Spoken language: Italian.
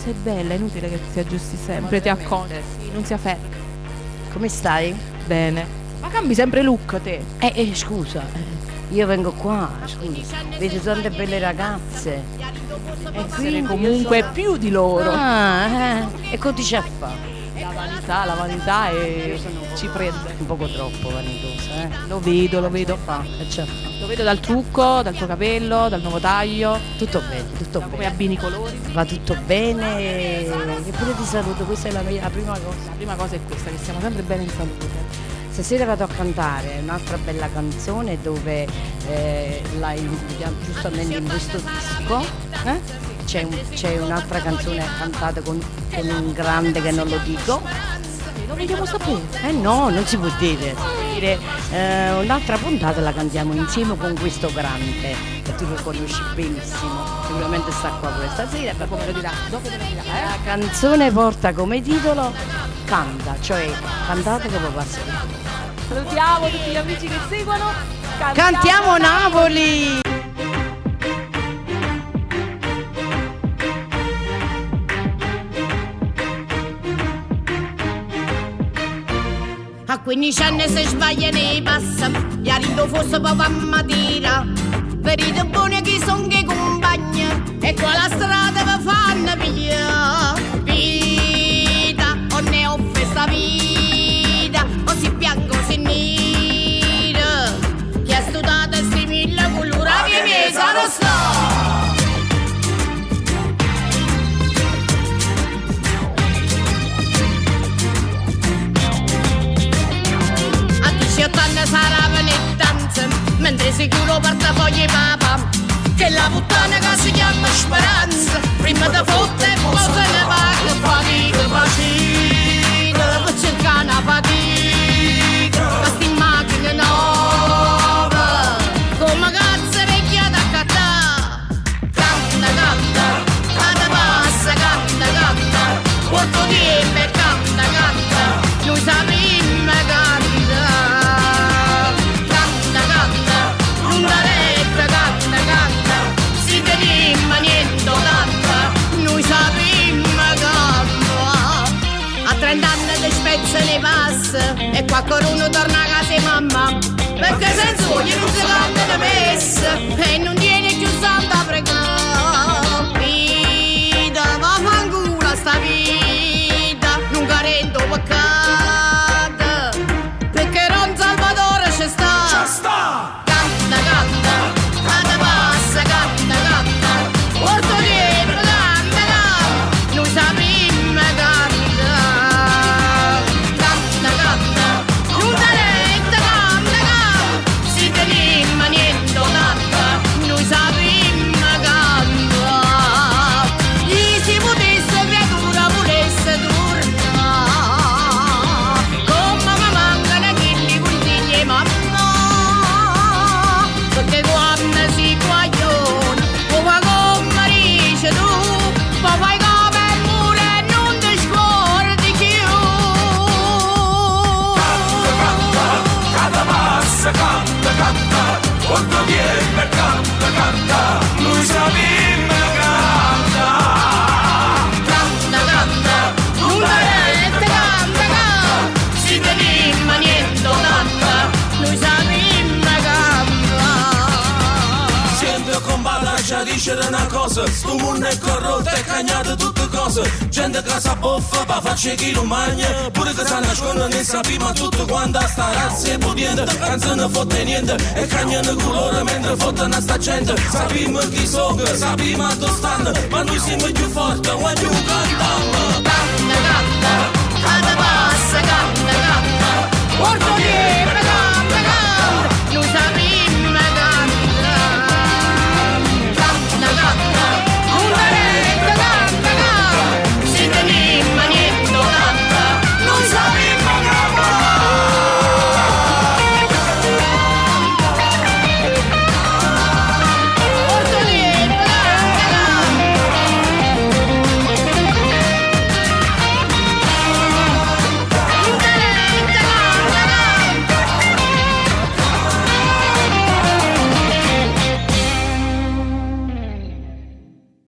sei bella, è inutile che ti aggiusti sempre, ti accogli, non sia fake. Come stai? Bene. Ma cambi sempre look te. Scusa, io vengo qua, scusa, vedo tante belle ragazze. Essere comunque più di loro. E cosa dici a fare? La vanità ci prende. Un poco troppo vanitosa, Lo vedo. Lo Lo vedo dal trucco, dal tuo capello, dal nuovo taglio. Tutto bene, tutto come bene. abbini i colori. Va tutto bene eppure ti saluto, questa è la prima cosa. La prima cosa è questa, che stiamo sempre bene in salute. Stasera vado a cantare un'altra bella canzone dove la includiamo giustamente in questo disco. C'è un'altra canzone cantata con un grande che non lo dico. Lo vogliamo sapere? No, non si può dire. Un'altra puntata la cantiamo insieme con questo grande che tu lo conosci benissimo. Sicuramente sta qua pure stasera. Dopo me lo dirà. La canzone porta come titolo Canta, cioè cantate che poi passa tutto. Salutiamo tutti gli amici che seguono. Cantiamo Napoli! A 15 anni si sbaglia nei passa, gli arrivo forse proprio a Matera. Vedete buoni che sono che compagni, e qua la strada vi fanno via. Vita, o ne offre sta vita, o si bianco o si nera. Chi ha studiato sti mille colori, che mi sono sta. Sarà venire danza, mentre sicuro portafogli papà, che la puttana che si chiama Speranza, prima da fotte e poi se ne va, che fatica facina, per cercare una fatica, ma sti macchine nuove, come cazzo vecchia da cattà, canta, canta passa, canta, porto tempo e canta, noi sappiamo canta. A 30 anni di spezza ne passa e qualcuno torna a casa mamma, perché senza voi non si canta la messa e non tiene più santa pregare. Vita, va fanculo sta vita, non carento peccato, perché non Salvatore ci sta. Canta, passa, canta, porto dietro, canta, noi sappiamo canta, non talento, canta, si teniamo niente tanta, noi sappiamo canta, gli si potesse creatura volesse tornare, come mi mancano quelli consigli mamma, perché quando si guagliona, come dice tu, poi fai come il muro e non ti scordi più. Canta, passa, canta, quanto viene, canta, lui sappiamo canta, non talento, canta, si teniamo niente tanta, noi sappiamo canta. Sempre combattere già dice una cosa, sto mondo è corrotto e cagnato tutte cose, gente che sa boffa pa faccia chi lo magna, pure che sa nasconde ne sappiamo tutto quanto sta razza è pudiente, canzone fotte niente e cagnano colore mentre fottono sta gente, sappiamo chi sono, sappiamo dove stanno, ma noi siamo più forti quando cantiamo.